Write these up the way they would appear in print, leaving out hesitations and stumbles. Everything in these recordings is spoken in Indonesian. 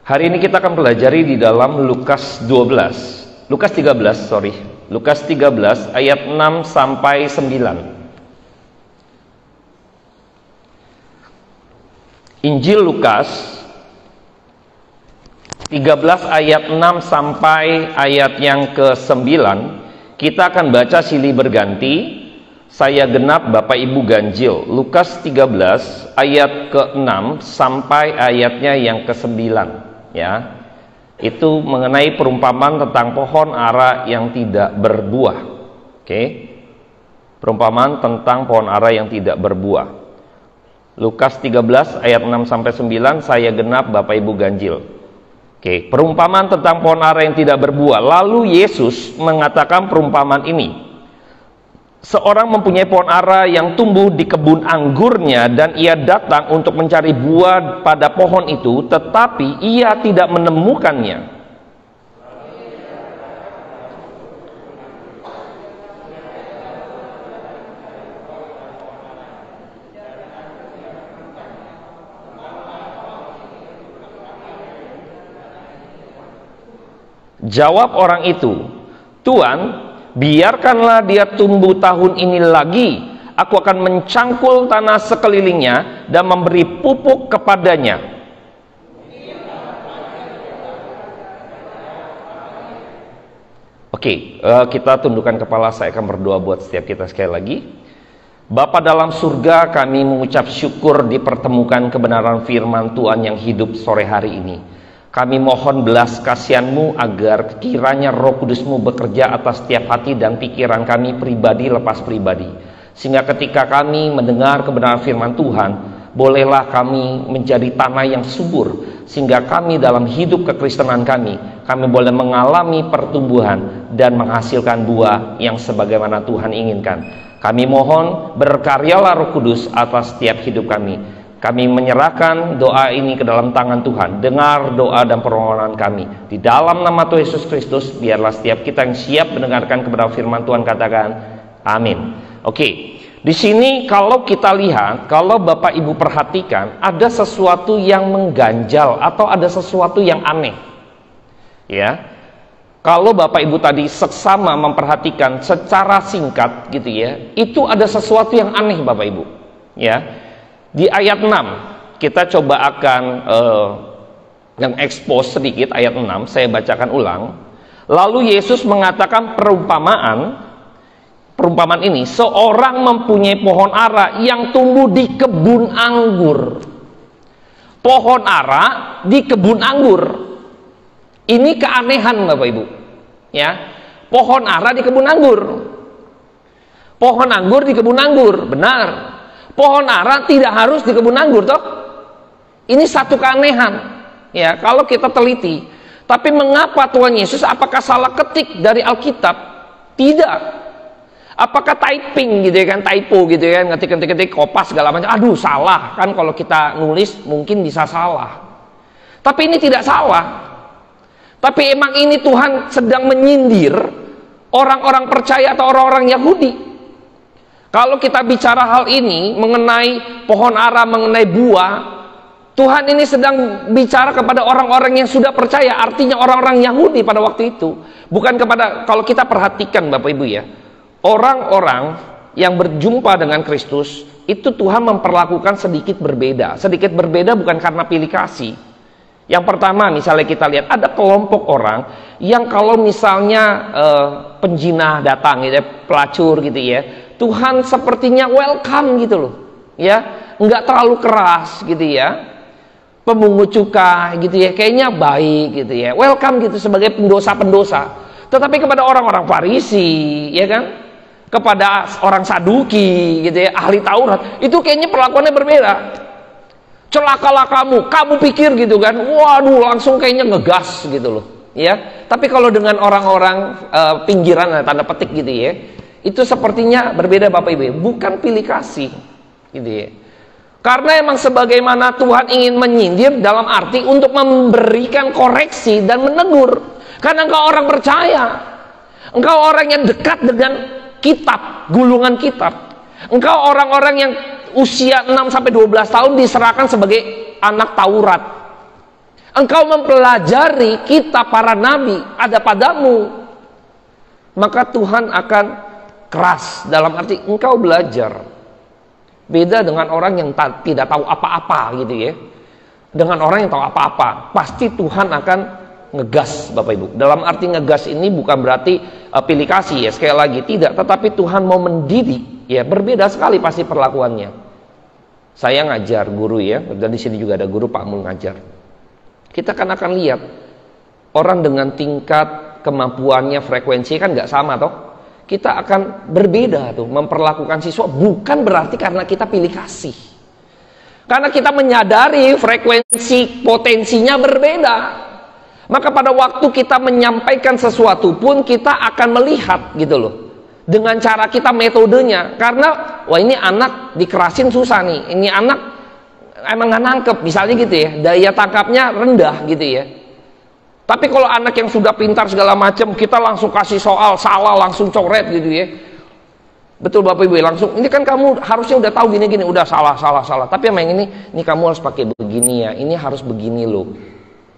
Hari ini kita akan pelajari di dalam Lukas 13 ayat 6 sampai 9. Injil Lukas 13 ayat 6 sampai ayat yang ke-9. Kita akan baca silih berganti. Saya genap, Bapak Ibu ganjil. Lukas 13 ayat ke-6 sampai ayatnya yang ke-9, ya. Itu mengenai perumpamaan tentang pohon ara yang tidak berbuah. Oke. Perumpamaan tentang pohon ara yang tidak berbuah. Lukas 13 ayat 6 sampai 9, saya genap, Bapak Ibu ganjil. Oke, perumpamaan tentang pohon ara yang tidak berbuah. Lalu Yesus mengatakan perumpamaan ini. Seorang mempunyai pohon ara yang tumbuh di kebun anggurnya, dan ia datang untuk mencari buah pada pohon itu, tetapi ia tidak menemukannya. Jawab orang itu, "Tuan, biarkanlah dia tumbuh tahun ini lagi. Aku akan mencangkul tanah sekelilingnya dan memberi pupuk kepadanya." Oke, kita tundukkan kepala. Saya akan berdoa buat setiap kita sekali lagi. Bapa dalam surga, kami mengucap syukur dipertemukan kebenaran firman Tuhan yang hidup sore hari ini. Kami mohon belas kasihan-Mu agar kiranya Roh Kudus-Mu bekerja atas setiap hati dan pikiran kami pribadi lepas pribadi. Sehingga ketika kami mendengar kebenaran firman Tuhan, bolehlah kami menjadi tanah yang subur. Sehingga kami dalam hidup kekristenan kami boleh mengalami pertumbuhan dan menghasilkan buah yang sebagaimana Tuhan inginkan. Kami mohon berkaryalah Roh Kudus atas setiap hidup kami. Kami menyerahkan doa ini ke dalam tangan Tuhan. Dengar doa dan permohonan kami. Di dalam nama Tuhan Yesus Kristus, biarlah setiap kita yang siap mendengarkan kebenaran firman Tuhan katakan, amin. Oke, di sini kalau kita lihat, kalau Bapak Ibu perhatikan, ada sesuatu yang mengganjal atau ada sesuatu yang aneh. Ya, kalau Bapak Ibu tadi seksama memperhatikan secara singkat gitu ya, itu ada sesuatu yang aneh Bapak Ibu. Ya. Di ayat 6 kita coba akan yang expose sedikit ayat 6, saya bacakan ulang. Lalu Yesus mengatakan perumpamaan ini, seorang mempunyai pohon ara yang tumbuh di kebun anggur. Pohon ara di kebun anggur. Ini keanehan Bapak Ibu. Ya. Pohon ara di kebun anggur. Pohon anggur di kebun anggur, benar. Pohon ara tidak harus di kebun anggur toh. Ini satu keanehan ya kalau kita teliti. Tapi mengapa Tuhan Yesus, apakah salah ketik dari Alkitab? Tidak. Apakah typing gitu ya kan, typo gitu ya kan, ngetik kopas segala macam. Aduh salah kan, kalau kita nulis mungkin bisa salah. Tapi ini tidak salah. Tapi emang ini Tuhan sedang menyindir orang-orang percaya atau orang-orang Yahudi. Kalau kita bicara hal ini mengenai pohon ara, mengenai buah, Tuhan ini sedang bicara kepada orang-orang yang sudah percaya, artinya orang-orang Yahudi pada waktu itu. Bukan kepada, kalau kita perhatikan Bapak Ibu ya, orang-orang yang berjumpa dengan Kristus, itu Tuhan memperlakukan sedikit berbeda. Sedikit berbeda bukan karena pilih kasih. Yang pertama misalnya kita lihat, ada kelompok orang yang kalau misalnya penjinah datang gitu ya, pelacur gitu ya, Tuhan sepertinya welcome gitu loh, ya, nggak terlalu keras gitu ya, pemungut cukai gitu ya, kayaknya baik gitu ya, welcome gitu sebagai pendosa-pendosa. Tetapi kepada orang-orang Farisi, ya kan, kepada orang Saduki gitu ya, ahli Taurat, itu kayaknya perlakuannya berbeda. Celakalah kamu pikir gitu kan, waduh langsung kayaknya ngegas gitu loh, ya. Tapi kalau dengan orang-orang pinggiran tanda petik gitu ya, itu sepertinya berbeda Bapak Ibu, bukan pilih kasih gitu ya. Karena emang sebagaimana Tuhan ingin menyindir dalam arti untuk memberikan koreksi dan menegur. Karena engkau orang percaya, engkau orang yang dekat dengan kitab, gulungan kitab. Engkau orang-orang yang usia 6-12 tahun diserahkan sebagai anak Taurat. Engkau mempelajari kitab para nabi ada padamu. Maka Tuhan akan keras, dalam arti engkau belajar. Beda dengan orang yang tidak tahu apa-apa gitu ya. Dengan orang yang tahu apa-apa, pasti Tuhan akan ngegas, Bapak Ibu. Dalam arti ngegas ini bukan berarti pilih kasih ya, sekali lagi tidak, tetapi Tuhan mau mendidik ya, berbeda sekali pasti perlakuannya. Saya ngajar guru ya, dan di sini juga ada guru Pak Mul ngajar. Kita kan akan lihat orang dengan tingkat kemampuannya, frekuensi kan nggak sama toh. Kita akan berbeda tuh memperlakukan siswa, bukan berarti karena kita pilih kasih. Karena kita menyadari frekuensi potensinya berbeda. Maka pada waktu kita menyampaikan sesuatu pun kita akan melihat gitu loh. Dengan cara kita metodenya. Karena wah ini anak dikerasin susah nih. Ini anak emang nggak nangkep misalnya gitu ya. Daya tangkapnya rendah gitu ya. Tapi kalau anak yang sudah pintar segala macam, kita langsung kasih soal salah, langsung coret gitu ya. Betul Bapak Ibu, langsung ini kan kamu harusnya udah tahu gini-gini, udah salah. Tapi yang ini kamu harus pakai begini ya, ini harus begini loh.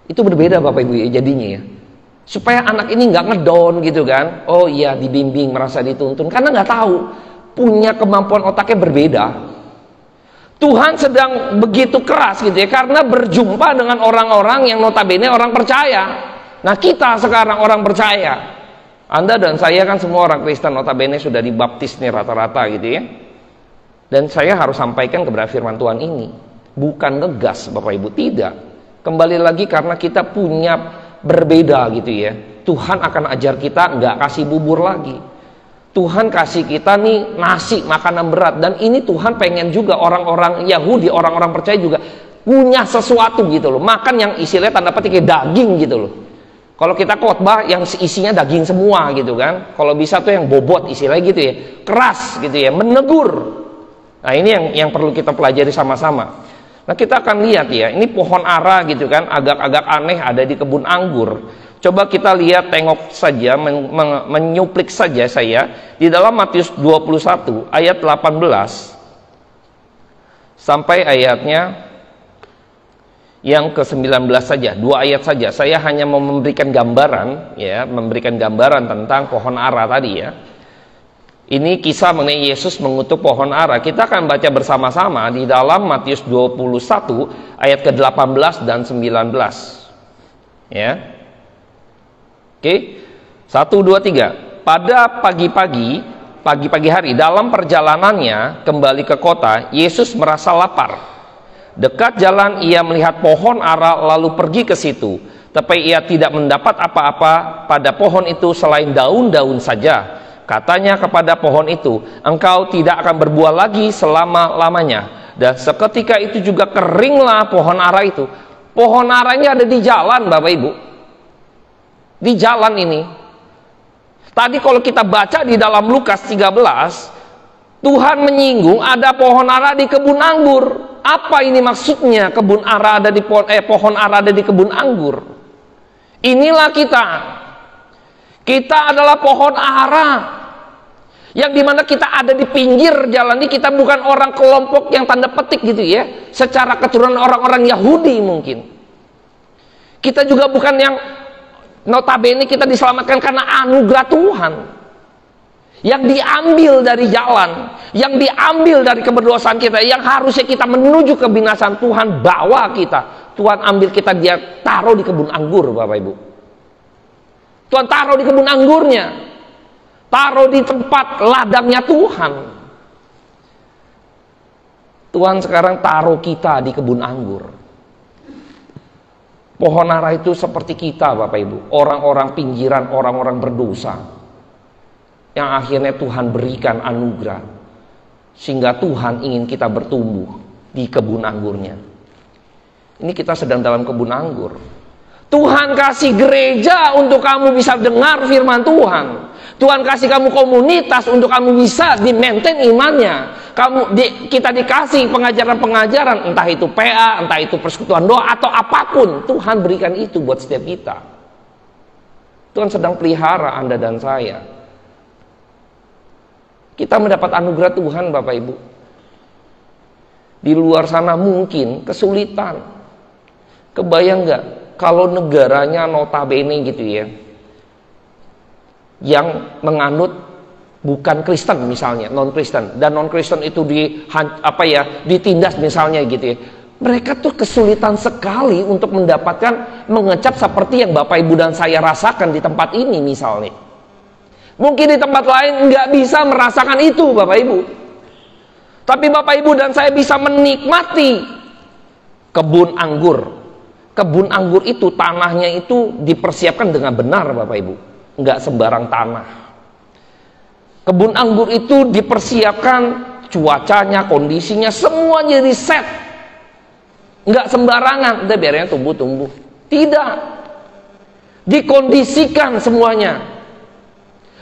Itu berbeda Bapak Ibu ya, jadinya ya. Supaya anak ini nggak ngedown gitu kan. Oh iya, dibimbing, merasa dituntun, karena nggak tahu, punya kemampuan otaknya berbeda. Tuhan sedang begitu keras gitu ya, karena berjumpa dengan orang-orang yang notabene orang percaya. Nah kita sekarang orang percaya. Anda dan saya kan semua orang Kristen, notabene sudah dibaptis nih rata-rata gitu ya. Dan saya harus sampaikan kepada firman Tuhan ini, bukan ngegas Bapak Ibu, tidak. Kembali lagi karena kita punya berbeda gitu ya. Tuhan akan ajar kita nggak kasih bubur lagi. Tuhan kasih kita nih nasi, makanan berat. Dan ini Tuhan pengen juga orang-orang Yahudi, orang-orang percaya juga punya sesuatu gitu loh. Makan yang istilahnya tanda petik daging gitu loh. Kalau kita khotbah yang isinya daging semua gitu kan. Kalau bisa tuh yang bobot istilahnya gitu ya. Keras gitu ya, menegur. Nah ini yang perlu kita pelajari sama-sama. Nah kita akan lihat ya, ini pohon ara gitu kan, agak-agak aneh ada di kebun anggur. Coba kita lihat, tengok saja, menyuplik saja saya di dalam Matius 21 ayat 18 sampai ayatnya yang ke-19 saja, 2 ayat saja. Saya hanya mau memberikan gambaran ya, memberikan gambaran tentang pohon ara tadi ya. Ini kisah mengenai Yesus mengutuk pohon ara. Kita akan baca bersama-sama di dalam Matius 21 ayat ke-18 dan 19. Ya. Oke, 1, 2, 3. Pada pagi hari dalam perjalanannya kembali ke kota, Yesus merasa lapar. Dekat jalan ia melihat pohon ara lalu pergi ke situ. Tapi ia tidak mendapat apa-apa pada pohon itu selain daun-daun saja. Katanya kepada pohon itu, engkau tidak akan berbuah lagi selama-lamanya. Dan seketika itu juga keringlah pohon ara itu. Pohon aranya ada di jalan Bapak Ibu. Di jalan ini. Tadi kalau kita baca di dalam Lukas 13, Tuhan menyinggung ada pohon ara di kebun anggur. Apa ini maksudnya pohon ara ada di kebun anggur? Inilah kita. Kita adalah pohon ara. Yang dimana kita ada di pinggir jalan ini, kita bukan orang kelompok yang tanda petik gitu ya. Secara keturunan orang-orang Yahudi mungkin. Kita juga bukan yang notabene kita diselamatkan karena anugerah Tuhan. Yang diambil dari jalan, yang diambil dari keberdosaan kita, yang harusnya kita menuju kebinasaan, Tuhan bawa kita. Tuhan ambil kita, dia taruh di kebun anggur Bapak Ibu. Tuhan taruh di kebun anggurnya. Taruh di tempat ladangnya Tuhan. Tuhan sekarang taruh kita di kebun anggur. Pohon ara itu seperti kita Bapak Ibu, orang-orang pinggiran, orang-orang berdosa, yang akhirnya Tuhan berikan anugerah, sehingga Tuhan ingin kita bertumbuh di kebun anggurnya. Ini kita sedang dalam kebun anggur. Tuhan kasih gereja untuk kamu bisa dengar firman Tuhan. Tuhan kasih kamu komunitas untuk kamu bisa di-maintain imannya. Kita dikasih pengajaran-pengajaran, entah itu PA, entah itu persekutuan doa, atau apapun. Tuhan berikan itu buat setiap kita. Tuhan sedang pelihara Anda dan saya. Kita mendapat anugerah Tuhan Bapak Ibu. Di luar sana mungkin kesulitan. Kebayang nggak? kalau negaranya notabene gitu ya, yang menganut bukan Kristen misalnya, non Kristen, dan non Kristen itu ditindas misalnya gitu ya, mereka tuh kesulitan sekali untuk mendapatkan mengecap seperti yang Bapak Ibu dan saya rasakan di tempat ini misalnya. Mungkin di tempat lain nggak bisa merasakan itu Bapak Ibu, tapi Bapak Ibu dan saya bisa menikmati kebun anggur. Kebun anggur itu tanahnya itu dipersiapkan dengan benar Bapak Ibu, nggak sembarang tanah. Kebun anggur itu dipersiapkan cuacanya, kondisinya, semuanya di set, nggak sembarangan, udah biarnya tumbuh-tumbuh. Tidak, dikondisikan semuanya.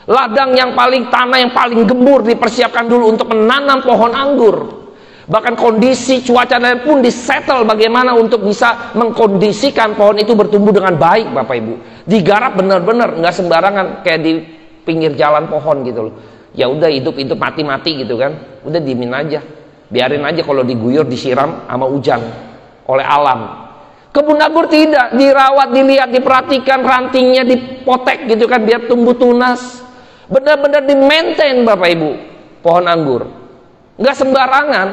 Ladang yang paling, tanah yang paling gembur dipersiapkan dulu untuk menanam pohon anggur. Bahkan kondisi cuacanya pun disetel bagaimana untuk bisa mengkondisikan pohon itu bertumbuh dengan baik Bapak Ibu. Digarap benar-benar, nggak sembarangan kayak di pinggir jalan pohon gitu loh. Ya udah hidup-hidup mati-mati gitu kan. Udah diemin aja. Biarin aja kalau diguyur disiram sama hujan oleh alam. Kebun anggur tidak, dirawat, dilihat, diperhatikan, rantingnya dipotek gitu kan biar tumbuh tunas. Benar-benar di-maintain Bapak Ibu pohon anggur. Nggak sembarangan.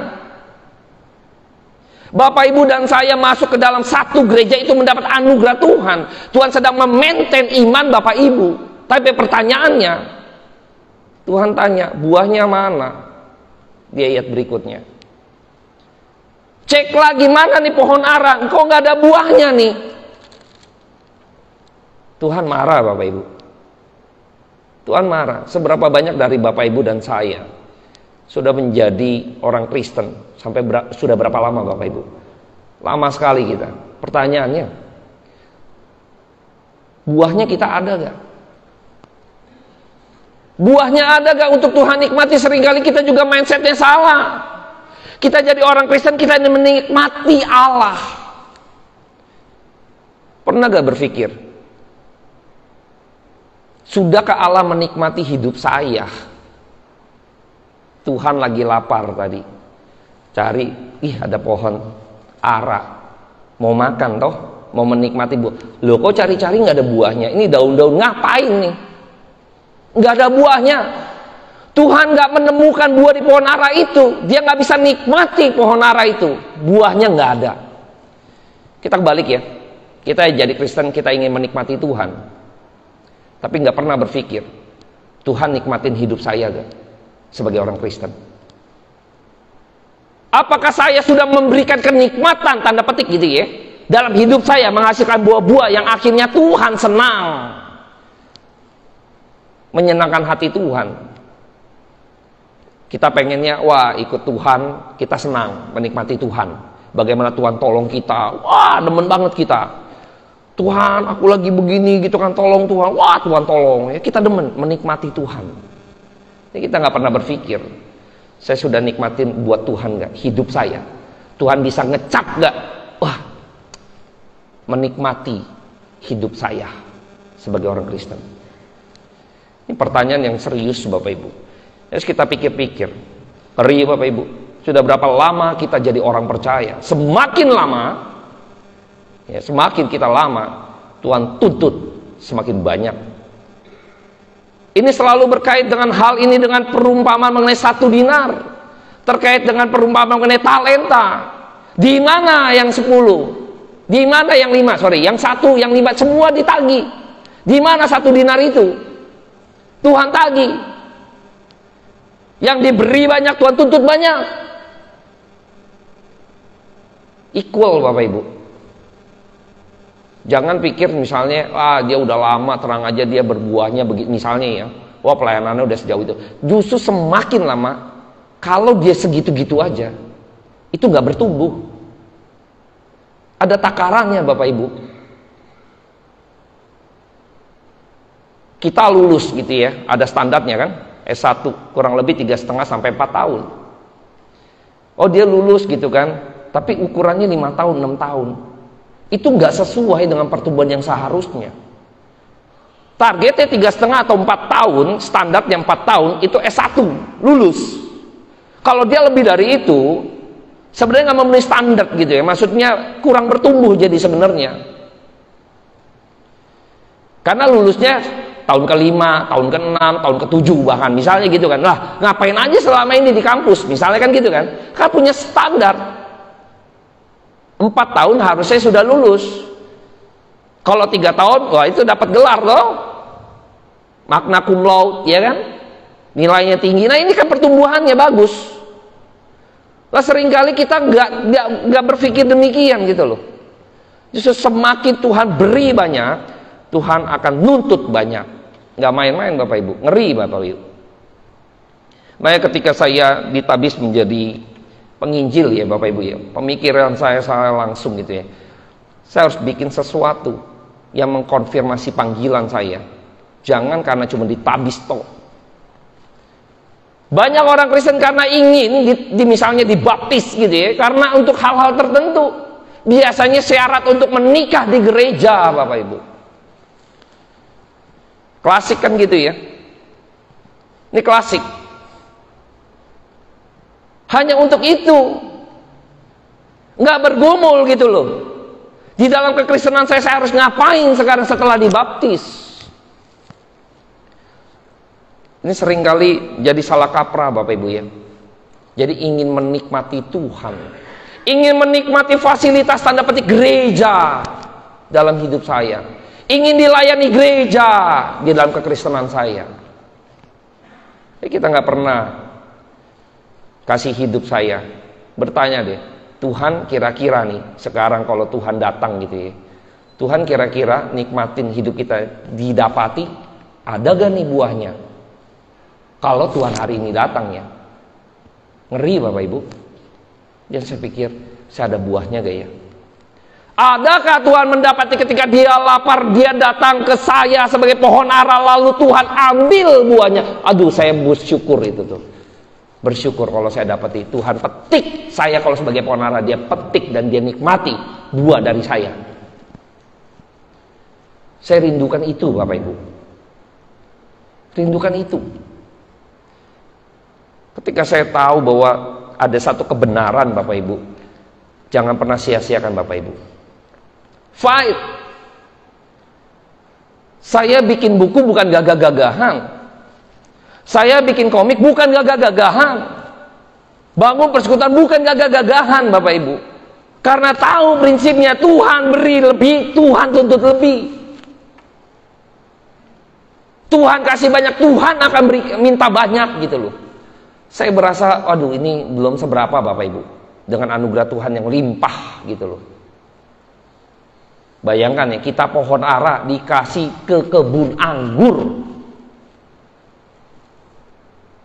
Bapak Ibu dan saya masuk ke dalam satu gereja itu mendapat anugerah Tuhan. Tuhan sedang memaintain iman Bapak Ibu. Tapi pertanyaannya, Tuhan tanya, buahnya mana? Di ayat berikutnya. Cek lagi, mana nih pohon ara? Kok nggak ada buahnya nih? Tuhan marah Bapak Ibu. Tuhan marah. Seberapa banyak dari Bapak Ibu dan saya sudah menjadi orang Kristen? Sudah berapa lama Bapak Ibu? Lama sekali kita. Pertanyaannya, buahnya kita ada gak? Buahnya ada gak untuk Tuhan nikmati? Seringkali kita juga mindsetnya salah. Kita jadi orang Kristen, kita menikmati Allah. Pernah gak berpikir, sudahkah Allah menikmati hidup saya? Tuhan lagi lapar tadi, cari, ada pohon ara, mau makan toh, mau menikmati buah. Loh kok cari-cari nggak ada buahnya? Ini daun-daun ngapain nih? Nggak ada buahnya. Tuhan nggak menemukan buah di pohon ara itu, dia nggak bisa nikmati pohon ara itu, buahnya nggak ada. Kita kebalik ya, kita jadi Kristen, kita ingin menikmati Tuhan, tapi nggak pernah berpikir, Tuhan nikmatin hidup saya gak? Sebagai orang Kristen, apakah saya sudah memberikan kenikmatan tanda petik gitu ya dalam hidup saya, menghasilkan buah-buah yang akhirnya Tuhan senang, menyenangkan hati Tuhan. Kita pengennya, wah ikut Tuhan, kita senang menikmati Tuhan, bagaimana Tuhan tolong kita, wah demen banget kita, Tuhan aku lagi begini gitu kan, tolong Tuhan, wah Tuhan tolong ya, kita demen menikmati Tuhan. Kita nggak pernah berpikir, saya sudah nikmatin buat Tuhan nggak hidup saya? Tuhan bisa ngecap nggak? Wah, menikmati hidup saya sebagai orang Kristen. Ini pertanyaan yang serius Bapak Ibu. Terus kita pikir-pikir, perih Bapak Ibu, sudah berapa lama kita jadi orang percaya? Semakin lama, ya semakin kita lama, Tuhan tuntut semakin banyak. Ini selalu berkait dengan hal ini, dengan perumpamaan mengenai 1 dinar, terkait dengan perumpamaan mengenai talenta. Di mana yang 10? Di mana yang 5? Sorry, yang 1, yang 5 semua ditagih. Di mana 1 dinar itu? Tuhan tagih. Yang diberi banyak, Tuhan tuntut banyak. Equal Bapak Ibu. Jangan pikir misalnya, dia udah lama, terang aja dia berbuahnya begitu misalnya ya. Wah pelayanannya udah sejauh itu. Justru semakin lama, kalau dia segitu-gitu aja, itu nggak bertumbuh. Ada takarannya Bapak Ibu. Kita lulus gitu ya, ada standarnya kan. S1 kurang lebih 3,5 sampai 4 tahun. Oh dia lulus gitu kan, tapi ukurannya 5 tahun, 6 tahun. Itu nggak sesuai dengan pertumbuhan yang seharusnya. Targetnya 3,5 atau 4 tahun, standarnya 4 tahun, itu S1 lulus. Kalau dia lebih dari itu, sebenarnya nggak memenuhi standar gitu ya, maksudnya kurang bertumbuh jadi sebenarnya. Karena lulusnya tahun ke-5, tahun ke-6, tahun ke-7 bahkan, misalnya gitu kan. Lah, ngapain aja selama ini di kampus, misalnya kan gitu kan. Kan punya standar. 4 tahun harusnya sudah lulus. Kalau 3 tahun, wah itu dapat gelar loh. Magna cum laude, ya kan? Nilainya tinggi. Nah, ini kan pertumbuhannya bagus. Lah seringkali kita nggak berpikir demikian gitu loh. Justru semakin Tuhan beri banyak, Tuhan akan nuntut banyak. Nggak main-main Bapak Ibu, ngeri Bapak Ibu. Makanya ketika saya ditabis menjadi penginjil ya Bapak Ibu ya, pemikiran saya langsung gitu ya, saya harus bikin sesuatu yang mengkonfirmasi panggilan saya. Jangan karena cuma ditabis toh. Banyak orang Kristen karena ingin misalnya dibaptis gitu ya, karena untuk hal-hal tertentu. Biasanya syarat untuk menikah di gereja Bapak Ibu. Klasik kan gitu ya. Ini klasik. Hanya untuk itu. Nggak bergumul gitu loh. Di dalam kekristenan saya harus ngapain sekarang setelah dibaptis? Ini seringkali jadi salah kaprah Bapak Ibu ya. Jadi ingin menikmati Tuhan, ingin menikmati fasilitas tanda petik gereja dalam hidup saya, ingin dilayani gereja di dalam kekristenan saya. Kita nggak pernah kasih hidup saya bertanya deh, Tuhan kira-kira nih sekarang kalau Tuhan datang gitu ya, Tuhan kira-kira nikmatin hidup kita didapati, ada gak nih buahnya? Kalau Tuhan hari ini datang ya, ngeri Bapak Ibu. Dan saya pikir, saya ada buahnya gak ya? Adakah Tuhan mendapati ketika dia lapar, dia datang ke saya sebagai pohon ara, lalu Tuhan ambil buahnya? Aduh, saya bersyukur itu tuh. Bersyukur kalau saya dapati Tuhan petik saya kalau sebagai pohon ara, dia petik dan dia nikmati buah dari saya. Saya rindukan itu Bapak Ibu. Rindukan itu. Ketika saya tahu bahwa ada satu kebenaran Bapak Ibu, jangan pernah sia-siakan Bapak Ibu. Fight. Saya bikin buku bukan gagah-gagahan. Saya bikin komik bukan gagah-gagahan. Bangun persekutuan bukan gagah-gagahan Bapak Ibu. Karena tahu prinsipnya, Tuhan beri lebih, Tuhan tuntut lebih. Tuhan kasih banyak, Tuhan akan minta banyak gitu loh. Saya berasa, waduh ini belum seberapa Bapak Ibu, dengan anugerah Tuhan yang limpah gitu loh. Bayangkan ya, kita pohon ara dikasih ke kebun anggur.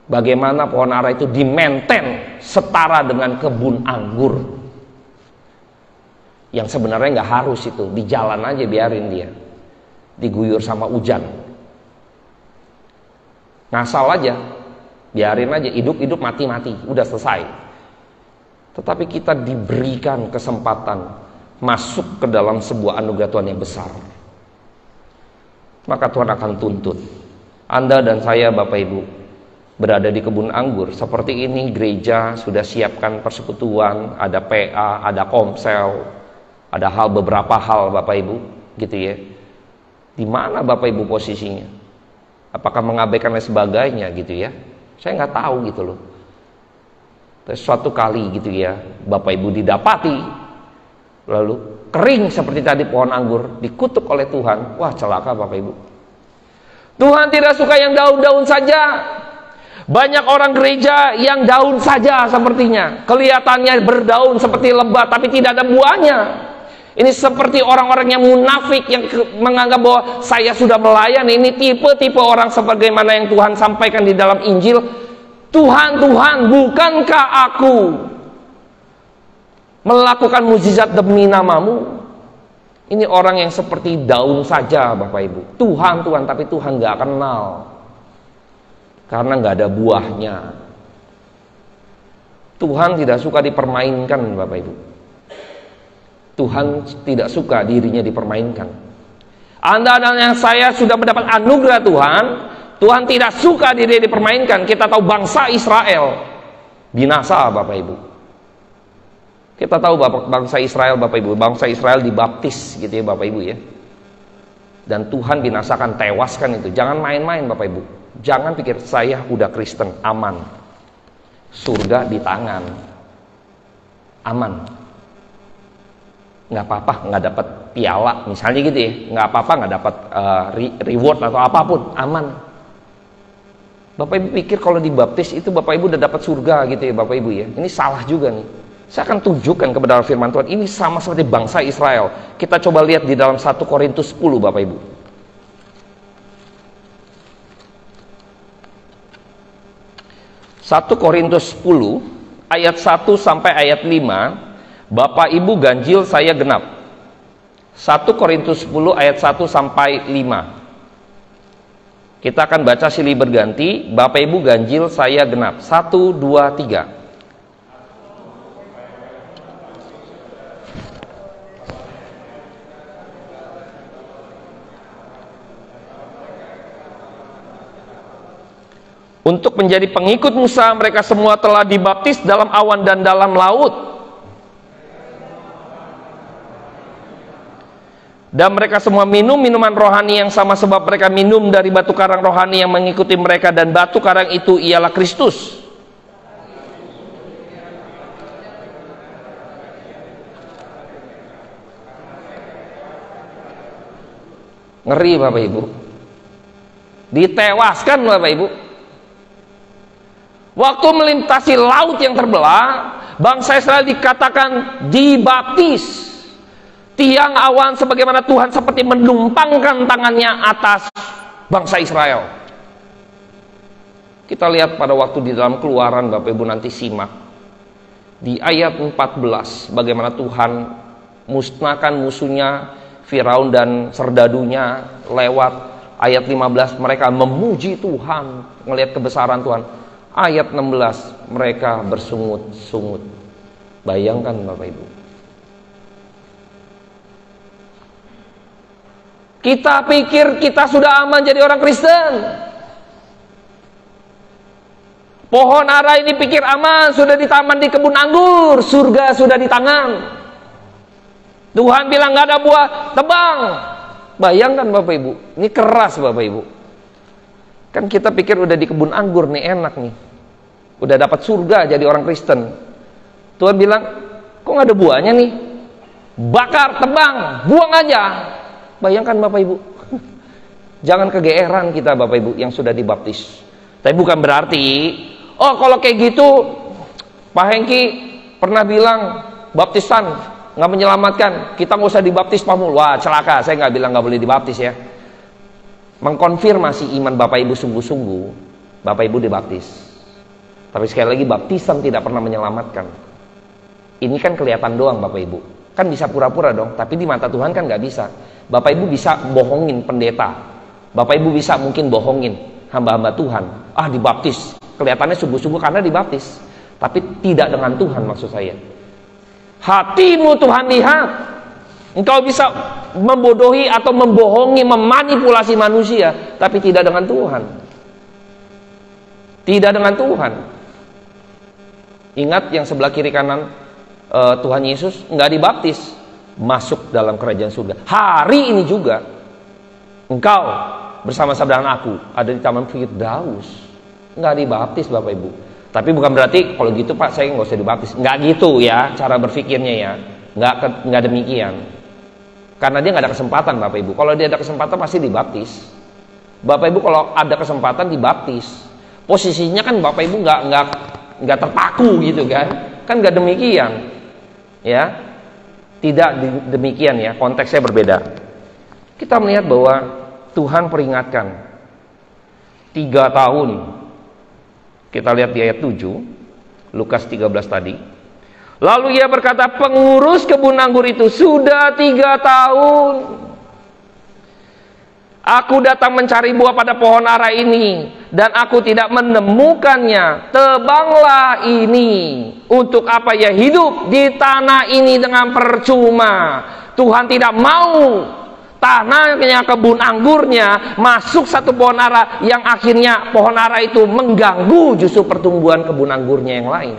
Bagaimana pohon ara itu di-maintain setara dengan kebun anggur. Yang sebenarnya nggak harus itu, di jalan aja biarin dia, diguyur sama hujan. Ngasal aja, biarin aja, hidup-hidup mati-mati, udah selesai. Tetapi kita diberikan kesempatan masuk ke dalam sebuah anugerah Tuhan yang besar. Maka Tuhan akan tuntut. Anda dan saya Bapak Ibu berada di kebun anggur seperti ini. Gereja sudah siapkan persekutuan, ada PA, ada komsel, ada beberapa hal Bapak Ibu gitu ya. Di mana Bapak Ibu posisinya? Apakah mengabaikan dan sebagainya gitu ya? Saya nggak tahu gitu loh. Tapi suatu kali gitu ya, Bapak Ibu didapati lalu kering seperti tadi pohon anggur, dikutuk oleh Tuhan. Wah, celaka Bapak Ibu. Tuhan tidak suka yang daun-daun saja. Banyak orang gereja yang daun saja sepertinya, kelihatannya berdaun seperti lebah tapi tidak ada buahnya. Ini seperti orang-orang yang munafik yang menganggap bahwa saya sudah melayani. Ini tipe-tipe orang sebagaimana yang Tuhan sampaikan di dalam Injil. Tuhan, Tuhan, bukankah aku melakukan mukjizat demi namamu? Ini orang yang seperti daun saja Bapak Ibu. Tuhan, Tuhan, tapi Tuhan gak kenal. Karena gak ada buahnya. Tuhan tidak suka dipermainkan Bapak Ibu. Tuhan tidak suka dirinya dipermainkan. Anda dan yang saya sudah mendapat anugerah Tuhan. Tuhan tidak suka diri dipermainkan. Kita tahu bangsa Israel binasa Bapak Ibu. Kita tahu bangsa Israel Bapak Ibu. Bangsa Israel dibaptis gitu ya Bapak Ibu ya. Dan Tuhan binasakan, tewaskan itu. Jangan main-main Bapak Ibu. Jangan pikir saya udah Kristen, aman. Surga di tangan. Aman. Nggak apa-apa, nggak dapat piala, misalnya gitu ya. Nggak apa-apa, nggak dapat reward atau apapun, aman. Bapak Ibu pikir kalau dibaptis itu Bapak Ibu udah dapat surga gitu ya Bapak Ibu ya. Ini salah juga nih. Saya akan tunjukkan kebenaran firman Tuhan. Ini sama seperti bangsa Israel. Kita coba lihat di dalam 1 Korintus 10 Bapak Ibu. 1 Korintus 10 ayat 1 sampai ayat 5. Bapak Ibu ganjil saya genap. 1 Korintus 10 ayat 1 sampai 5. Kita akan baca silih berganti. Bapak Ibu ganjil saya genap. 1, 2, 3. Untuk menjadi pengikut Musa, mereka semua telah dibaptis dalam awan dan dalam laut. Dan mereka semua minum minuman rohani yang sama, sebab mereka minum dari batu karang rohani yang mengikuti mereka, dan batu karang itu ialah Kristus. Ngeri Bapak Ibu. Ditewaskan Bapak Ibu. Waktu melintasi laut yang terbelah, bangsa Israel dikatakan dibaptis. Tiang awan sebagaimana Tuhan seperti menumpangkan tangannya atas bangsa Israel. Kita lihat pada waktu di dalam Keluaran, Bapak Ibu nanti simak. Di ayat 14, bagaimana Tuhan musnahkan musuhnya Firaun dan serdadunya. Lewat ayat 15 mereka memuji Tuhan, melihat kebesaran Tuhan. Ayat 16 mereka bersungut-sungut. Bayangkan Bapak Ibu. Kita pikir kita sudah aman jadi orang Kristen. Pohon ara ini pikir aman, sudah di taman di kebun anggur, surga sudah di tangan. Tuhan bilang gak ada buah, tebang. Bayangkan Bapak Ibu, ini keras Bapak Ibu. Kan kita pikir udah di kebun anggur nih, enak nih, udah dapat surga jadi orang Kristen. Tuhan bilang, kok gak ada buahnya nih? Bakar, tebang, buang aja. Bayangkan Bapak Ibu. Jangan kegeeran kita Bapak Ibu yang sudah dibaptis. Tapi bukan berarti, oh kalau kayak gitu Pak Hengki pernah bilang baptisan gak menyelamatkan, kita gak usah dibaptis pamul. Wah celaka, saya gak bilang gak boleh dibaptis ya. Mengkonfirmasi iman Bapak Ibu sungguh-sungguh, Bapak Ibu dibaptis. Tapi sekali lagi, baptisan tidak pernah menyelamatkan. Ini kan kelihatan doang Bapak Ibu. Kan bisa pura-pura dong, tapi di mata Tuhan kan gak bisa. Bapak Ibu bisa bohongin pendeta. Bapak Ibu bisa mungkin bohongin hamba-hamba Tuhan. Ah dibaptis, kelihatannya sungguh-sungguh karena dibaptis. Tapi tidak dengan Tuhan maksud saya. Hatimu Tuhan lihat. Engkau bisa membodohi atau membohongi, memanipulasi manusia, tapi tidak dengan Tuhan. Tidak dengan Tuhan. Ingat yang sebelah kiri kanan Tuhan Yesus nggak dibaptis, masuk dalam kerajaan surga. Hari ini juga engkau bersama-sama dengan aku ada di Taman Firdaus, nggak dibaptis Bapak Ibu. Tapi bukan berarti kalau gitu Pak saya nggak usah dibaptis. Nggak gitu ya cara berpikirnya ya. Nggak demikian. Karena dia nggak ada kesempatan Bapak Ibu. Kalau dia ada kesempatan pasti dibaptis. Bapak Ibu kalau ada kesempatan dibaptis. Posisinya kan Bapak Ibu nggak terpaku gitu kan? Kan nggak demikian, ya. Tidak demikian ya. Konteksnya berbeda. Kita melihat bahwa Tuhan peringatkan 3 tahun. Kita lihat di ayat 7 Lukas 13 tadi. Lalu ia berkata, pengurus kebun anggur itu sudah 3 tahun aku datang mencari buah pada pohon ara ini, dan aku tidak menemukannya. Tebanglah ini. Untuk apa ia hidup di tanah ini dengan percuma? Tuhan tidak mau tanahnya, kebun anggurnya masuk satu pohon ara yang akhirnya pohon ara itu mengganggu justru pertumbuhan kebun anggurnya yang lain,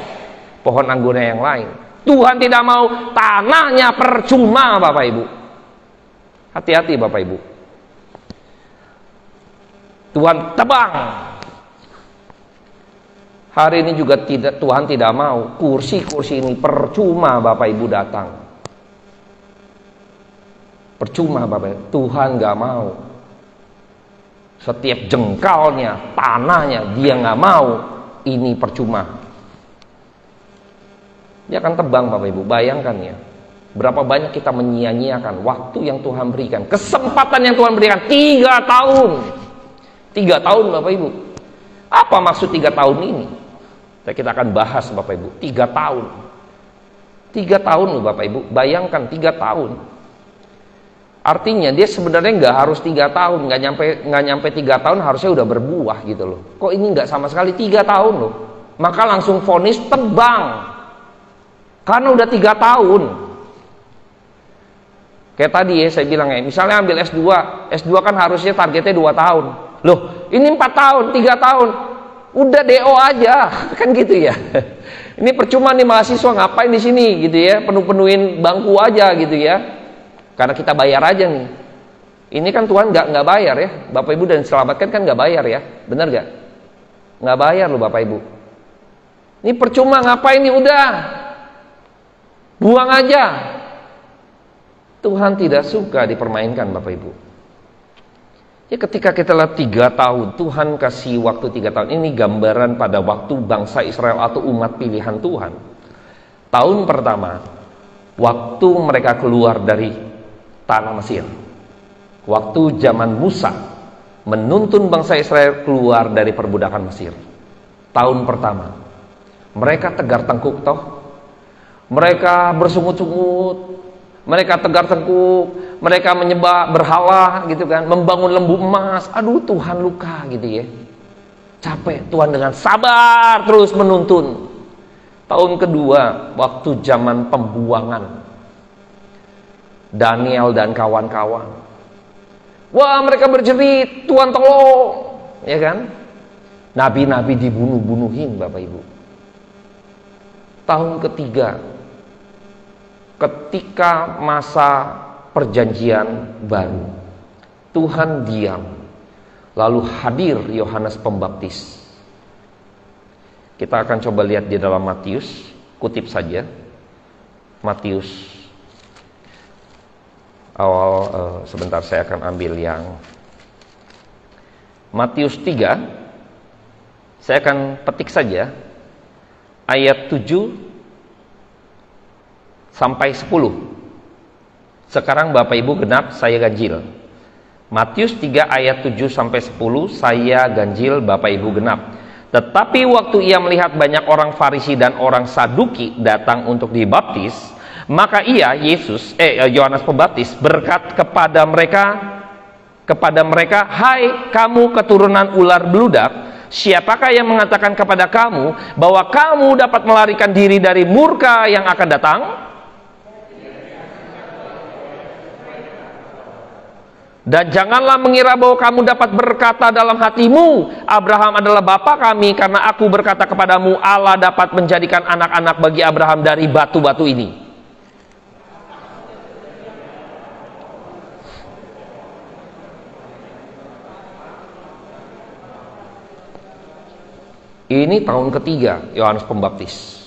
pohon anggurnya yang lain. Tuhan tidak mau tanahnya percuma Bapak Ibu. Hati-hati Bapak Ibu. Tuhan tebang. Hari ini juga Tuhan tidak mau. Kursi-kursi ini percuma Bapak Ibu datang. Percuma Bapak Ibu. Tuhan gak mau. Setiap jengkalnya, tanahnya, dia gak mau. Ini percuma. Dia akan tebang Bapak Ibu. Bayangkan ya, berapa banyak kita menyia-nyiakan waktu yang Tuhan berikan, kesempatan yang Tuhan berikan. 3 tahun 3 tahun Bapak Ibu. Apa maksud 3 tahun ini? Kita akan bahas Bapak Ibu. 3 tahun 3 tahun loh Bapak Ibu. Bayangkan 3 tahun. Artinya dia sebenarnya nggak harus 3 tahun, nggak nyampe 3 tahun harusnya udah berbuah gitu loh. Kok ini nggak sama sekali 3 tahun loh? Maka langsung vonis tebang. Karena udah 3 tahun. Kayak tadi ya saya bilang ya, misalnya ambil S2. S2 kan harusnya targetnya 2 tahun. Loh, ini 4 tahun, 3 tahun. Udah DO aja, kan gitu ya. Ini percuma nih mahasiswa ngapain di sini gitu ya, penuhin bangku aja gitu ya. Karena kita bayar aja nih. Ini kan Tuhan nggak bayar ya, Bapak Ibu, dan selamatkan kan nggak bayar ya, benar nggak? Nggak bayar loh Bapak Ibu. Ini percuma ngapain nih, udah buang aja. Tuhan tidak suka dipermainkan Bapak Ibu. Ya ketika kita lihat 3 tahun, Tuhan kasih waktu 3 tahun. Ini gambaran pada waktu bangsa Israel atau umat pilihan Tuhan. Tahun pertama, waktu mereka keluar dari tanah Mesir. Waktu zaman Musa menuntun bangsa Israel keluar dari perbudakan Mesir. Tahun pertama, mereka tegar tengkuk toh. Mereka bersungut-sungut. Mereka tegar tengkuk, mereka menyembah berhala gitu kan, membangun lembu emas. Aduh, Tuhan luka gitu ya. Capek, Tuhan dengan sabar terus menuntun. Tahun kedua, waktu zaman pembuangan, Daniel dan kawan-kawan. Wah, mereka berjerit, Tuhan tolong, ya kan? Nabi-nabi dibunuh-bunuhin Bapak Ibu. Tahun ketiga, ketika masa perjanjian baru, Tuhan diam, lalu hadir Yohanes Pembaptis. Kita akan coba lihat di dalam Matius, kutip saja Matius awal, sebentar saya akan ambil yang Matius 3. Saya akan petik saja ayat 7 sampai 10. Sekarang Bapak Ibu genap, saya ganjil. Matius 3 ayat 7 sampai 10, saya ganjil, Bapak Ibu genap. Tetapi waktu ia melihat banyak orang Farisi dan orang Saduki datang untuk dibaptis, maka ia, Yohanes Pembaptis, berkat kepada mereka, "Hai kamu keturunan ular beludak, siapakah yang mengatakan kepada kamu bahwa kamu dapat melarikan diri dari murka yang akan datang? Dan janganlah mengira bahwa kamu dapat berkata dalam hatimu, Abraham adalah bapa kami, karena aku berkata kepadamu, Allah dapat menjadikan anak-anak bagi Abraham dari batu-batu ini." Ini tahun ketiga Yohanes Pembaptis.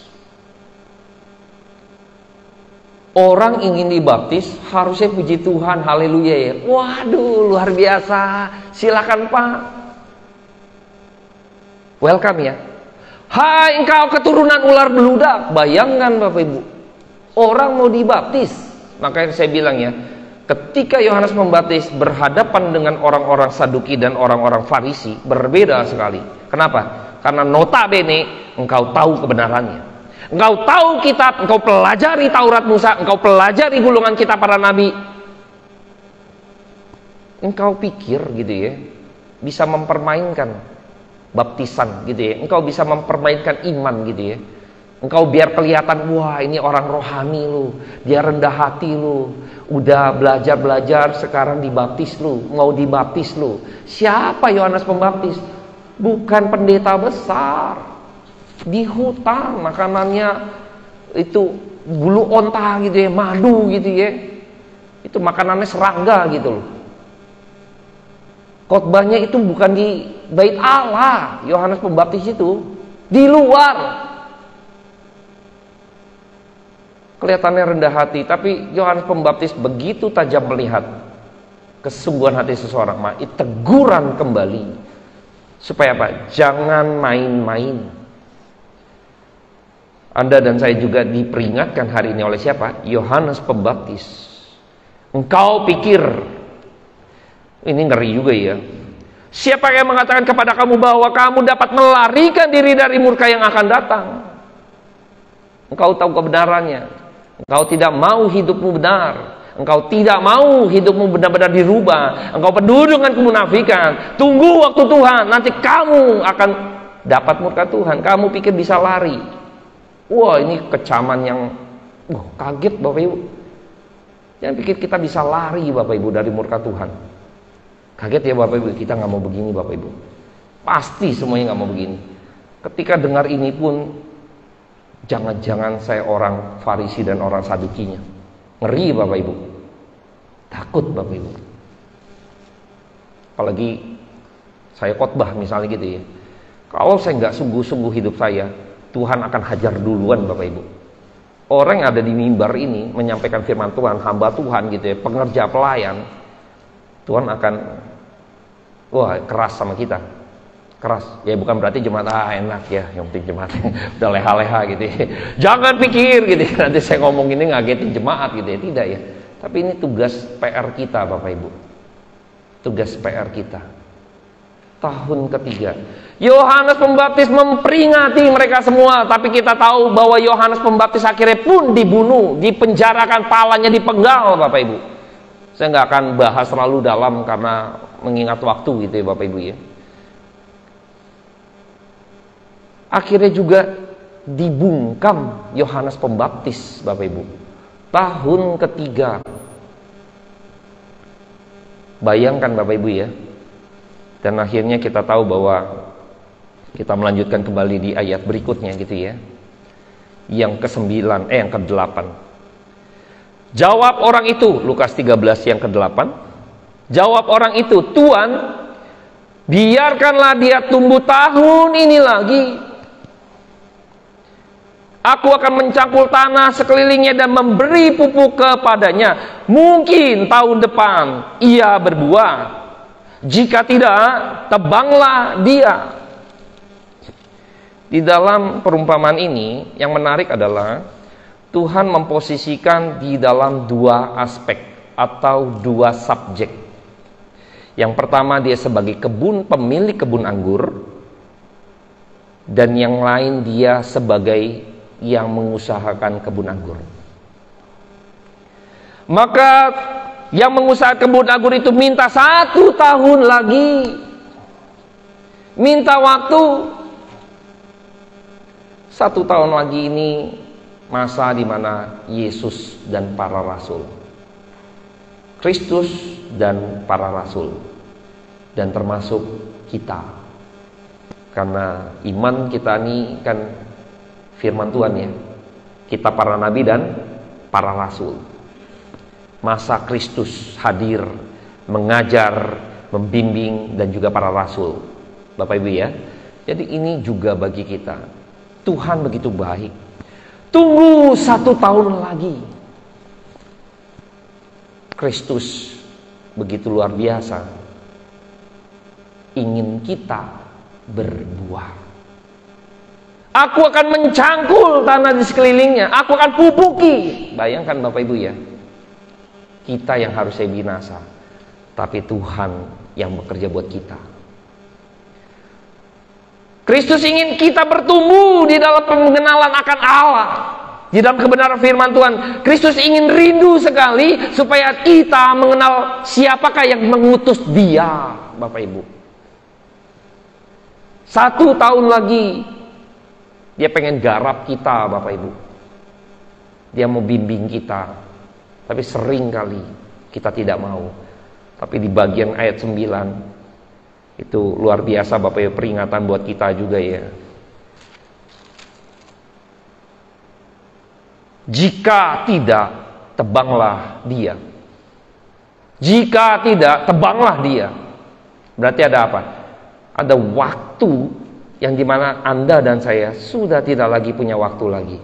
Orang ingin dibaptis, harusnya puji Tuhan, haleluya ya. Waduh, luar biasa. Silakan Pak. Welcome ya. Hai engkau keturunan ular beludak. Bayangkan Bapak Ibu, orang mau dibaptis. Makanya saya bilang ya, ketika Yohanes Pembaptis berhadapan dengan orang-orang Saduki dan orang-orang Farisi, berbeda sekali. Kenapa? Karena notabene engkau tahu kebenarannya. Engkau tahu kitab, engkau pelajari Taurat Musa, engkau pelajari gulungan kitab para nabi. Engkau pikir gitu ya, bisa mempermainkan baptisan gitu ya. Engkau bisa mempermainkan iman gitu ya. Engkau biar kelihatan, wah ini orang rohani lu, dia rendah hati lu, udah belajar sekarang dibaptis lu, mau dibaptis lu. Siapa Yohanes Pembaptis? Bukan pendeta besar. Di hutan makanannya itu bulu onta gitu ya, madu gitu ya. Itu makanannya serangga gitu loh. Khotbahnya itu bukan di bait Allah, Yohanes Pembaptis itu di luar. Kelihatannya rendah hati, tapi Yohanes Pembaptis begitu tajam melihat kesungguhan hati seseorang, teguran kembali supaya apa? Jangan main-main. Anda dan saya juga diperingatkan hari ini oleh siapa? Yohanes Pembaptis. Engkau pikir, ini ngeri juga ya, siapa yang mengatakan kepada kamu bahwa kamu dapat melarikan diri dari murka yang akan datang? Engkau tahu kebenarannya. Engkau tidak mau hidupmu benar. Engkau tidak mau hidupmu benar-benar dirubah. Engkau penuh dengan kemunafikan. Tunggu waktu Tuhan, nanti kamu akan dapat murka Tuhan. Kamu pikir bisa lari. Wah, ini kecaman yang kaget Bapak Ibu. Jangan pikir kita bisa lari Bapak Ibu dari murka Tuhan. Kaget ya Bapak Ibu, kita nggak mau begini Bapak Ibu. Pasti semuanya nggak mau begini. Ketika dengar ini pun, jangan-jangan saya orang Farisi dan orang Sadukinya. Ngeri Bapak Ibu. Takut Bapak Ibu. Apalagi saya khotbah misalnya gitu ya. Kalau saya nggak sungguh-sungguh hidup saya, Tuhan akan hajar duluan Bapak Ibu. Orang yang ada di mimbar ini menyampaikan firman Tuhan, hamba Tuhan gitu ya, pengerja pelayan, Tuhan akan keras sama kita. Keras. Ya bukan berarti jemaat enak ya, yang penting jemaat udah leha-leha gitu ya. Jangan pikir gitu ya, nanti saya ngomong ini ngagetin jemaat gitu ya. Tidak ya. Tapi ini tugas PR kita Bapak Ibu. Tugas PR kita. Tahun ketiga, Yohanes Pembaptis memperingati mereka semua, tapi kita tahu bahwa Yohanes Pembaptis akhirnya pun dibunuh, dipenjarakan, palanya dipenggal Bapak Ibu. Saya nggak akan bahas terlalu dalam karena mengingat waktu gitu ya Bapak Ibu ya. Akhirnya juga dibungkam Yohanes Pembaptis Bapak Ibu. Tahun ketiga. Bayangkan Bapak Ibu ya. Dan akhirnya kita tahu bahwa kita melanjutkan kembali di ayat berikutnya gitu ya. Yang ke-9, yang ke-8. Jawab orang itu, Lukas 13 yang ke-8. Jawab orang itu, Tuhan, biarkanlah dia tumbuh tahun ini lagi. Aku akan mencangkul tanah sekelilingnya dan memberi pupuk kepadanya. Mungkin tahun depan ia berbuah. Jika tidak, tebanglah dia. Di dalam perumpamaan ini, yang menarik adalah Tuhan memposisikan di dalam dua aspek atau dua subjek. Yang pertama dia sebagai pemilik kebun anggur, dan yang lain dia sebagai yang mengusahakan kebun anggur. Maka yang mengusahakan kebun anggur itu minta 1 tahun lagi, minta waktu 1 tahun lagi. Ini masa di mana Yesus dan para rasul, Kristus dan para rasul, dan termasuk kita, karena iman kita ini kan firman Tuhan ya, kita para nabi dan para rasul. Masa Kristus hadir, mengajar, membimbing, dan juga para rasul Bapak Ibu ya. Jadi ini juga bagi kita. Tuhan begitu baik. Tunggu 1 tahun lagi. Kristus begitu luar biasa, ingin kita berbuah. Aku akan mencangkul tanah di sekelilingnya, aku akan pupuki. Bayangkan Bapak Ibu ya, kita yang harusnya binasa, tapi Tuhan yang bekerja buat kita. Kristus ingin kita bertumbuh di dalam pengenalan akan Allah, di dalam kebenaran firman Tuhan. Kristus ingin rindu sekali supaya kita mengenal siapakah yang mengutus Dia, Bapak Ibu. 1 tahun lagi Dia pengen garap kita, Bapak Ibu. Dia mau bimbing kita, tapi sering kali kita tidak mau. Tapi di bagian ayat 9 itu luar biasa Bapak Ibu, peringatan buat kita juga ya. Jika tidak, tebanglah dia. Jika tidak, tebanglah dia. Berarti ada apa? Ada waktu yang dimana Anda dan saya sudah tidak lagi punya waktu lagi.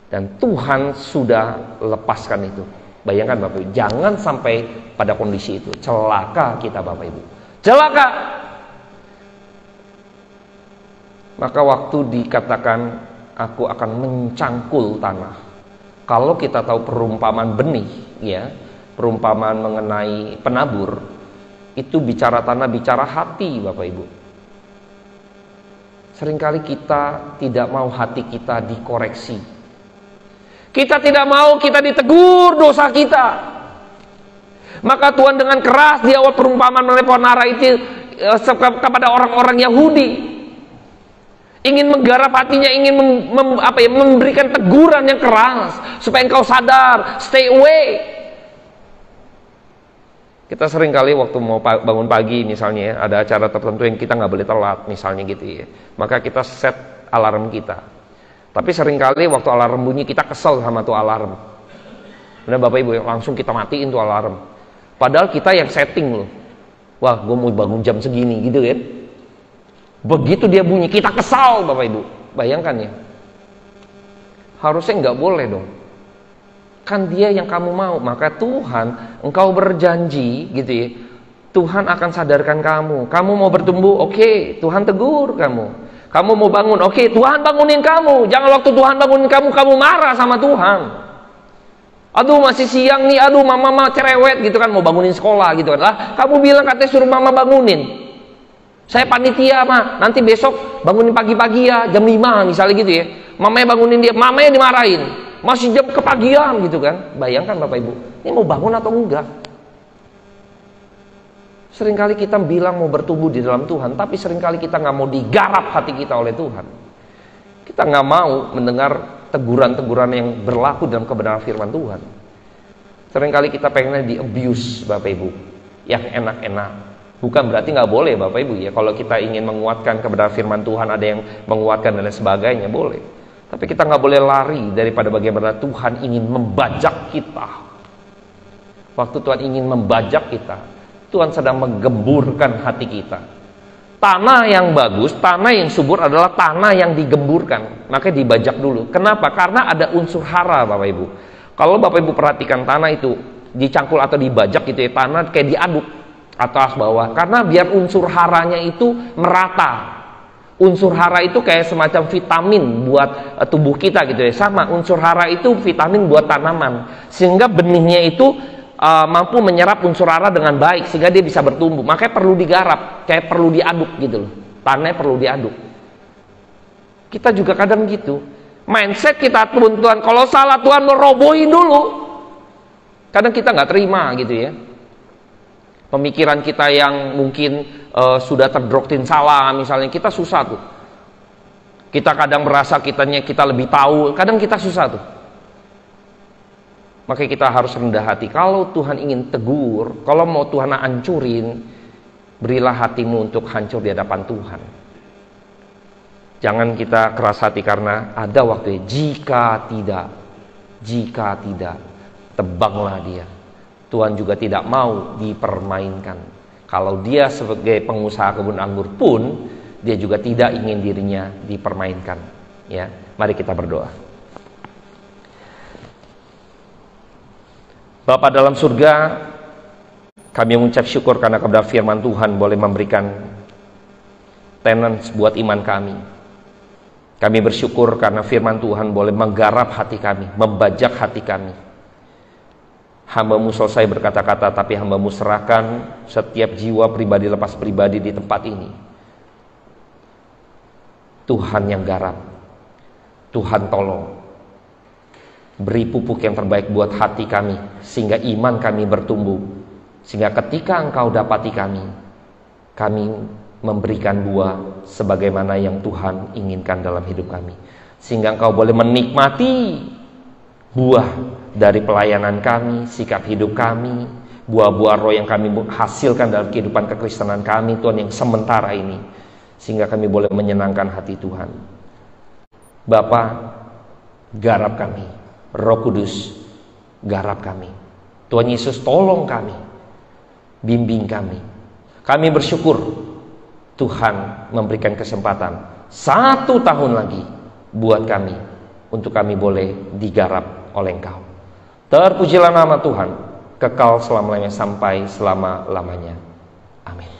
Dan Tuhan sudah lepaskan itu. Bayangkan Bapak Ibu, jangan sampai pada kondisi itu. Celaka kita Bapak Ibu. Celaka! Maka waktu dikatakan aku akan mencangkul tanah. Kalau kita tahu perumpamaan benih, ya, perumpamaan mengenai penabur, itu bicara tanah, bicara hati Bapak Ibu. Seringkali kita tidak mau hati kita dikoreksi. Kita tidak mau kita ditegur dosa kita. Maka Tuhan dengan keras di awal perumpamaan mengenai pohon ara itu kepada orang-orang Yahudi, ingin menggarap hatinya, ingin memberikan teguran yang keras supaya engkau sadar, stay away. Kita sering kali waktu mau bangun pagi misalnya, ada acara tertentu yang kita nggak boleh telat misalnya gitu ya, maka kita set alarm kita. Tapi sering kali waktu alarm bunyi kita kesel sama tuh alarm. Benar Bapak Ibu, langsung kita matiin tuh alarm. Padahal kita yang setting loh. Wah, gue mau bangun jam segini gitu kan. Begitu dia bunyi kita kesal Bapak Ibu. Bayangkan ya. Harusnya nggak boleh dong. Kan dia yang kamu mau. Maka Tuhan, engkau berjanji gitu ya, Tuhan akan sadarkan kamu. Kamu mau bertumbuh, oke, Tuhan tegur kamu. Kamu mau bangun, oke, Tuhan bangunin kamu. Jangan waktu Tuhan bangunin kamu, kamu marah sama Tuhan. Aduh masih siang nih, aduh mama cerewet gitu kan, mau bangunin sekolah gitu kan. Lah, kamu bilang katanya suruh mama bangunin. Saya panitia mah, nanti besok bangunin pagi-pagi ya, jam 5 misalnya gitu ya. Mamanya bangunin dia, mamanya dimarahin. Masih jam kepagian gitu kan. Bayangkan Bapak Ibu, ini mau bangun atau enggak? Seringkali kita bilang mau bertumbuh di dalam Tuhan, tapi seringkali kita nggak mau digarap hati kita oleh Tuhan. Kita nggak mau mendengar teguran-teguran yang berlaku dalam kebenaran firman Tuhan. Seringkali kita pengennya di abuse Bapak Ibu, yang enak-enak. Bukan berarti nggak boleh Bapak Ibu ya, kalau kita ingin menguatkan kebenaran firman Tuhan, ada yang menguatkan dan lain sebagainya, boleh. Tapi kita nggak boleh lari daripada bagaimana Tuhan ingin membajak kita. Waktu Tuhan ingin membajak kita, Tuhan sedang menggemburkan hati kita. Tanah yang bagus, tanah yang subur adalah tanah yang digemburkan. Makanya dibajak dulu. Kenapa? Karena ada unsur hara Bapak Ibu. Kalau Bapak Ibu perhatikan tanah itu dicangkul atau dibajak gitu ya, tanah kayak diaduk atas bawah. Karena biar unsur haranya itu merata. Unsur hara itu kayak semacam vitamin buat tubuh kita gitu ya. Sama, unsur hara itu vitamin buat tanaman. Sehingga benihnya itu mampu menyerap unsur hara dengan baik sehingga dia bisa bertumbuh. Makanya perlu digarap, kayak perlu diaduk gitu loh. Tanahnya perlu diaduk. Kita juga kadang gitu. Mindset kita Tuhan, kalau salah Tuhan merobohin dulu. Kadang kita nggak terima gitu ya. Pemikiran kita yang mungkin sudah terdoktrin salah misalnya, kita susah tuh. Kita kadang merasa kita lebih tahu, kadang kita susah tuh. Maka kita harus rendah hati. Kalau Tuhan ingin tegur, kalau mau Tuhan hancurin, berilah hatimu untuk hancur di hadapan Tuhan. Jangan kita keras hati karena ada waktunya. Jika tidak, tebanglah dia. Tuhan juga tidak mau dipermainkan. Kalau dia sebagai pengusaha kebun anggur pun, dia juga tidak ingin dirinya dipermainkan. Ya, mari kita berdoa. Bapa dalam surga, kami mengucap syukur karena kebenaran firman Tuhan boleh memberikan tenants buat iman kami. Kami bersyukur karena firman Tuhan boleh menggarap hati kami, membajak hati kami. Hamba-Mu selesai berkata-kata, tapi Hamba-Mu serahkan setiap jiwa pribadi lepas pribadi di tempat ini. Tuhan yang garap, Tuhan tolong. Beri pupuk yang terbaik buat hati kami, sehingga iman kami bertumbuh. Sehingga ketika Engkau dapati kami memberikan buah sebagaimana yang Tuhan inginkan dalam hidup kami. Sehingga Engkau boleh menikmati buah dari pelayanan kami, sikap hidup kami, buah-buah roh yang kami hasilkan dalam kehidupan kekristenan kami, Tuhan, yang sementara ini. Sehingga kami boleh menyenangkan hati Tuhan. Bapa, garap kami. Roh Kudus, garap kami. Tuhan Yesus, tolong kami, bimbing kami. Kami bersyukur Tuhan memberikan kesempatan 1 tahun lagi buat kami, untuk kami boleh digarap oleh Engkau. Terpujilah nama Tuhan, kekal selama-lamanya sampai selama-lamanya. Amin.